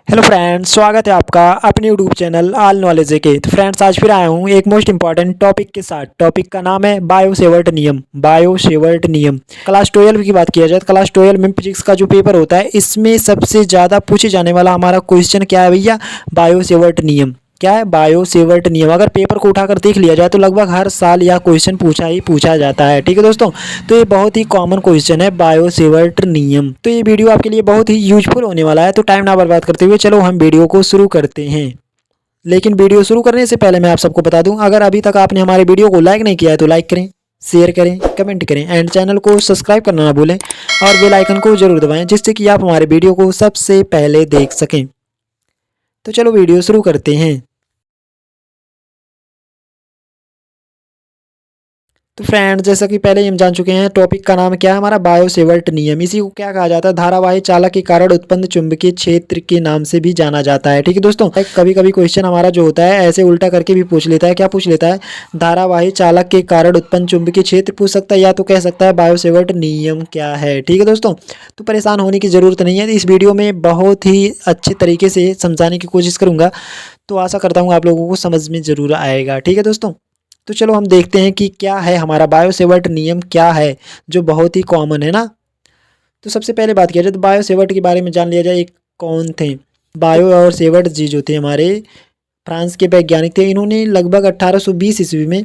Hello friends, स्वागत है आपका अपने यूट्यूब चैनल ऑल नॉलेज के। तो फ्रेंड्स, आज फिर आया हूँ एक मोस्ट इंपॉर्टेंट टॉपिक के साथ। टॉपिक का नाम है बायो-सेवर्ट नियम। बायो-सेवर्ट नियम क्लास 12 की बात किया जाए तो क्लास 12 में फिजिक्स का जो पेपर होता है, इसमें सबसे ज़्यादा पूछे जाने वाला हमारा क्वेश्चन क्या है भैया? बायो-सेवर्ट नियम। क्या है? बायो-सेवर्ट नियम। अगर पेपर को उठाकर देख लिया जाए तो लगभग हर साल यह क्वेश्चन पूछा जाता है। ठीक है दोस्तों, तो ये बहुत ही कॉमन क्वेश्चन है, बायो-सेवर्ट नियम। तो ये वीडियो आपके लिए बहुत ही यूजफुल होने वाला है। तो टाइम ना बर्बाद करते हुए चलो हम वीडियो को शुरू करते हैं। लेकिन वीडियो शुरू करने से पहले मैं आप सबको बता दूं, अगर अभी तक आपने हमारे वीडियो को लाइक नहीं किया है तो लाइक करें, शेयर करें, कमेंट करें एंड चैनल को सब्सक्राइब करना ना भूलें और बेल आइकन को जरूर दबाएं, जिससे कि आप हमारे वीडियो को सबसे पहले देख सकें। तो चलो वीडियो शुरू करते हैं। तो फ्रेंड्स, जैसा कि पहले ही हम जान चुके हैं, टॉपिक का नाम क्या है हमारा? बायो-सेवर्ट नियम। इसी को क्या कहा जाता है? धारावाही चालक के कारण उत्पन्न चुंबकीय क्षेत्र के नाम से भी जाना जाता है। ठीक है दोस्तों, कभी कभी क्वेश्चन हमारा जो होता है ऐसे उल्टा करके भी पूछ लेता है। क्या पूछ लेता है? धारावाही चालक के कारण उत्पन्न चुंबकीय क्षेत्र पूछ सकता है, या तो कह सकता है बायो-सेवर्ट नियम क्या है। ठीक है दोस्तों, तो परेशान होने की ज़रूरत नहीं है। इस वीडियो में बहुत ही अच्छे तरीके से समझाने की कोशिश करूँगा, तो आशा करता हूँ आप लोगों को समझ में ज़रूर आएगा। ठीक है दोस्तों, तो चलो हम देखते हैं कि क्या है हमारा बायो-सेवर्ट नियम, क्या है जो बहुत ही कॉमन है ना। तो सबसे पहले बात किया जाए तो बायो-सेवर्ट के बारे में जान लिया जाए। एक कौन थे? बायो और सेवर्ट जी जो थे हमारे फ्रांस के वैज्ञानिक थे। इन्होंने लगभग 1820 ईस्वी में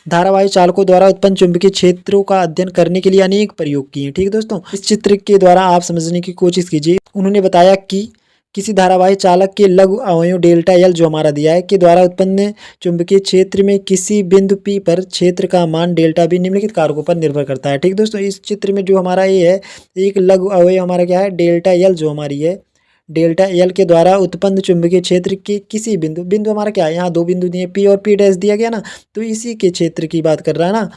धारावाही चालकों द्वारा उत्पन्न चुंबकीय क्षेत्रों का अध्ययन करने के लिए अनेक प्रयोग किए। ठीक है दोस्तों, इस चित्र के द्वारा आप समझने की कोशिश कीजिए। उन्होंने बताया कि किसी धारावाही चालक के लघु अवयव डेल्टा एल जो हमारा दिया है के द्वारा उत्पन्न चुंबकीय क्षेत्र में किसी बिंदु पी पर क्षेत्र का मान डेल्टा बी निम्नलिखित कारकों पर निर्भर करता है। ठीक दोस्तों, इस चित्र में जो हमारा ये है, एक लघु अवयव हमारा क्या है? डेल्टा एल जो हमारी है, डेल्टा एल के द्वारा उत्पन्न चुंबकीय क्षेत्र के किसी बिंदु बिंदु हमारा क्या है? यहाँ दो बिंदु दिए, पी और पी डैश दिया गया ना, तो इसी के क्षेत्र की बात कर रहा है ना।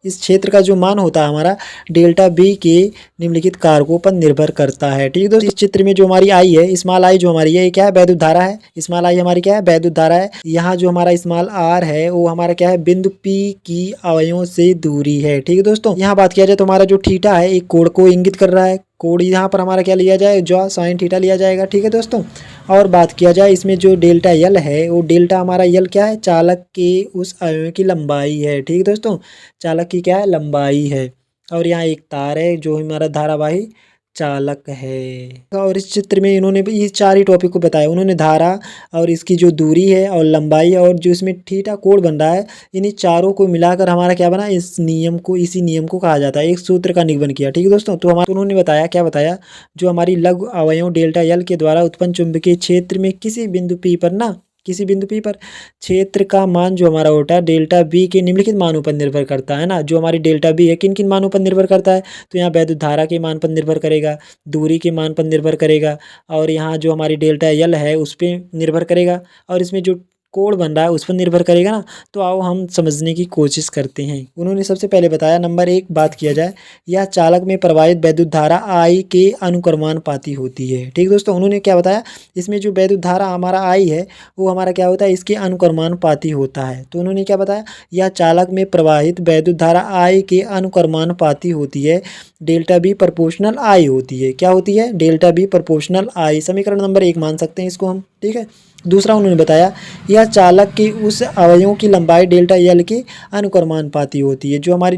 इस क्षेत्र का जो मान होता है हमारा डेल्टा बी के निम्नलिखित कारकों पर निर्भर करता है। ठीक है दोस्तों, इस चित्र में जो हमारी आई है, स्मॉल आई जो हमारी है, ये क्या है? वैद्युत धारा है। स्मॉल आई हमारी क्या है? वैद्युत धारा है। यहाँ जो हमारा स्मॉल आर है वो हमारा क्या है? बिंदु पी की अवयवों से दूरी है। ठीक है दोस्तों, यहाँ बात किया जाए तो हमारा जो थीटा है एक कोण को इंगित कर रहा है। कोण यहाँ पर हमारा क्या लिया जाए? जो साइन थीटा लिया जाएगा। ठीक है दोस्तों, और बात किया जाए इसमें जो डेल्टा यल है, वो डेल्टा हमारा यल क्या है? चालक के उस अवयव की लंबाई है। ठीक है दोस्तों, चालक की क्या है? लंबाई है। और यहाँ एक तार है जो हमारा धारावाही चालक है। और इस चित्र में इन्होंने भी ये चार ही टॉपिक को बताया। उन्होंने धारा और इसकी जो दूरी है और लंबाई और जो इसमें थीटा कोण बन रहा है, इन्हीं चारों को मिलाकर हमारा क्या बना? इस नियम को, इसी नियम को कहा जाता है। एक सूत्र का निगमन किया। ठीक है दोस्तों, तो हमारा उन्होंने बताया, क्या बताया? जो हमारी लघु अवयव डेल्टा यल के द्वारा उत्पन्न चुंबकीय क्षेत्र में किसी बिंदु पी पर ना, किसी बिंदु पी पर क्षेत्र का मान जो हमारा होता है डेल्टा बी के निम्नलिखित मानों पर निर्भर करता है ना। जो हमारी डेल्टा बी है किन किन मानों पर निर्भर करता है? तो यहाँ वैद्युत धारा के मान पर निर्भर करेगा, दूरी के मान पर निर्भर करेगा, और यहाँ जो हमारी डेल्टा यल है उस पर निर्भर करेगा, और इसमें जो कोण बन रहा है उस पर निर्भर करेगा ना। तो आओ हम समझने की कोशिश करते हैं। उन्होंने सबसे पहले बताया, नंबर एक बात किया जाए, यह चालक में प्रवाहित वैद्युत धारा आई के अनुक्रमानुपाती होती है। ठीक दोस्तों, उन्होंने क्या बताया? इसमें जो वैद्युत धारा हमारा आई है वो हमारा क्या होता है? इसके अनुक्रमानुपाती होता है। तो उन्होंने क्या बताया? यह चालक में प्रवाहित वैद्युत धारा आई के अनुक्रमानुपाती होती है। डेल्टा बी प्रोपोर्शनल आई होती है। क्या होती है? डेल्टा बी प्रोपोर्शनल आई। समीकरण नंबर एक मान सकते हैं इसको हम। ठीक है, दूसरा उन्होंने बताया, यह चालक की उस अवयवों की लंबाई डेल्टा यल के अनुक्रमानुपाती होती है। जो हमारी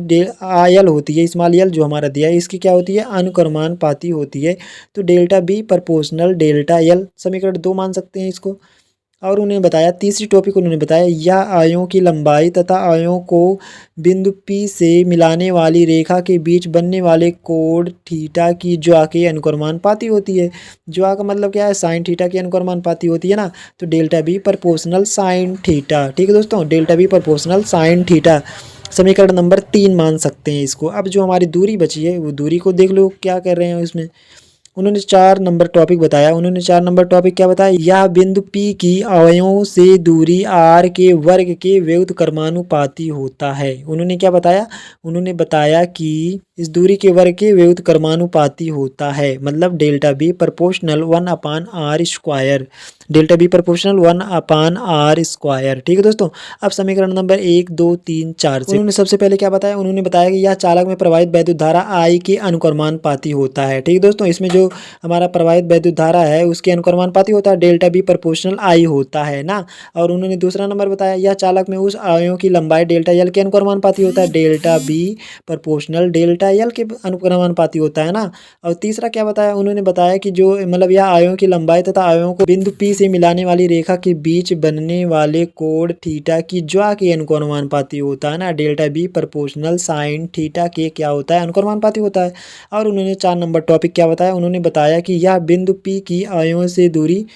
यल होती है, स्मॉल यल जो हमारा दिया है, इसकी क्या होती है? अनुक्रमानुपाती होती है। तो डेल्टा बी प्रोपोर्शनल डेल्टा यल, समीकरण दो मान सकते हैं इसको। और उन्हें बताया, तीसरी टॉपिक उन्होंने बताया, यह अवयवों की लंबाई तथा अवयवों को बिंदु पी से मिलाने वाली रेखा के बीच बनने वाले कोण थीटा की ज्वा के अनुक्रमानुपाती होती है। ज्वा का मतलब क्या है? साइन थीटा के अनुक्रमानुपाती होती है ना। तो delta B proportional sine theta. ठीक है दोस्तों, delta B proportional sine theta, समीकरण नंबर तीन मान सकते हैं इसको। अब जो हमारी दूरी बची है वो दूरी को देख लो क्या कर रहे हैं इसमें। उन्होंने चार नंबर टॉपिक बताया। उन्होंने चार नंबर टॉपिक क्या बताया? यह बिंदु पी की अवयवों से दूरी आर के वर्ग के व्युत्क्रमानुपाती होता है। उन्होंने क्या बताया? उन्होंने बताया कि इस दूरी के वर्ग के व्युत्क्रमानुपाती होता है, मतलब delta B proportional 1/r²। Delta B proportional 1/r²। ठीक है दोस्तों। अब समीकरण नंबर 1, 2, 3, 4 से उन्होंने सबसे पहले क्या बताया, उन्होंने बताया कि यह चालक में प्रवाहित वैद्युत धारा I के अनुक्रमानुपाती होता है। ठीक है दोस्तों। इसमें जो हमारा प्रवाहित वैद्युत धारा है उसके अनुक्रमानुपाती होता है, डेल्टा बी प्रोपोर्शनल I होता है ना। और उन्होंने दूसरा नंबर बताया यह चालक में उस आयों की लंबाई डेल्टा एल के अनुक्रमानुपाती होता है, delta B proportional delta L के अनुक्रमानुपाती होता है ना। और तीसरा क्या बताया, उन्होंने बताया कि जो मतलब यह आयों की लंबाई तथा आयों को बिंदु P से मिलाने वाली रेखा के बीच बनने वाले कोण थीटा की ज्वा के अनुक्रमानुपाती होता है ना, delta B proportional sine theta के क्या होता है, अनुक्रमानुपाती होता है। और उन्होंने 4 नंबर टॉपिक क्या बताया, उन्होंने बताया कि यह बिंदु P की आयों से दूरी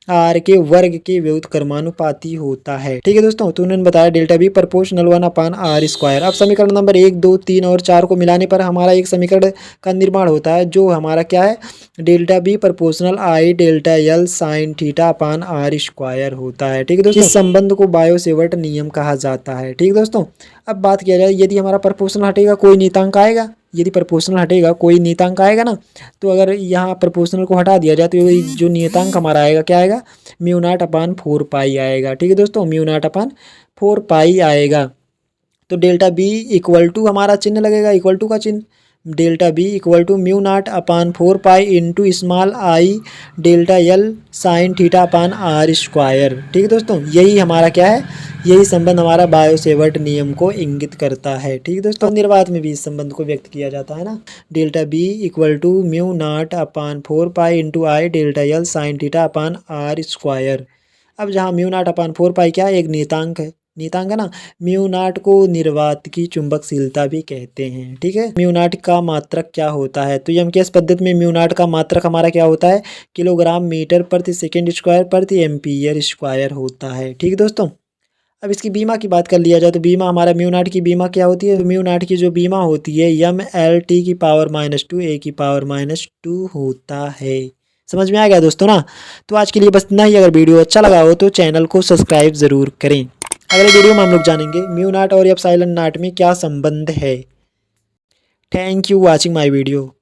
आर के वर्ग के व्युत्क्रमानुपाती होता है। ठीक है दोस्तों। तो उन्होंने बताया डेल्टा बी प्रोपोर्शनल 1/r²। अब समीकरण नंबर 1, 2, 3 और 4 को मिलाने पर हमारा एक समीकरण का निर्माण होता है जो हमारा क्या है, delta B proportional I delta L sine theta upon r² होता है। ठीक है दोस्तों। इस संबंध को बायो-सेवर्ट नियम कहा जाता है। ठीक है दोस्तों। अब बात किया जाए, यदि हमारा प्रोपोर्शनल हटेगा कोई नियतांक आएगा, यदि प्रोपोर्शनल हटेगा कोई नियतांक आएगा ना, तो अगर यहाँ प्रोपोर्शनल को हटा दिया जाए तो जो नियतांक हमारा आएगा क्या आएगा, μ0/4π आएगा। ठीक है दोस्तों। μ0/4π आएगा। तो डेल्टा बी इक्वल टू हमारा चिन्ह लगेगा, इक्वल टू का चिन्ह, delta B equal to μ0/4π into small I delta L sine theta upon r²। ठीक है दोस्तों। यही हमारा क्या है, यही संबंध हमारा बायो-सेवर्ट नियम को इंगित करता है। ठीक है दोस्तों। निर्वात में भी इस संबंध को व्यक्त किया जाता है ना, delta B equal to μ0/4π into I delta L sine theta upon r²। अब जहाँ μ0/4π क्या है, एक नियतांक है, नियतांक है ना। μ0 को निर्वात की चुंबकशीलता भी कहते हैं। ठीक है। μ0 का मात्रक क्या होता है, तो एमकेएस पद्धति में μ0 का मात्रक हमारा क्या होता है, किलोग्राम मीटर प्रति सेकंड स्क्वायर प्रति एम्पीयर स्क्वायर होता है। ठीक है दोस्तों। अब इसकी बीमा की बात कर लिया जाए तो बीमा हमारा μ0 की बीमा क्या होती है, μ0 की जो बीमा होती है mLt⁻², A⁻² होता है। समझ में आ गया दोस्तों ना। तो आज के लिए बस इतना ही। अगर वीडियो अच्छा लगा हो तो चैनल को सब्सक्राइब ज़रूर करें। अगले वीडियो में हम लोग जानेंगे μ0 और ε0 में क्या संबंध है। Thank you watching my video.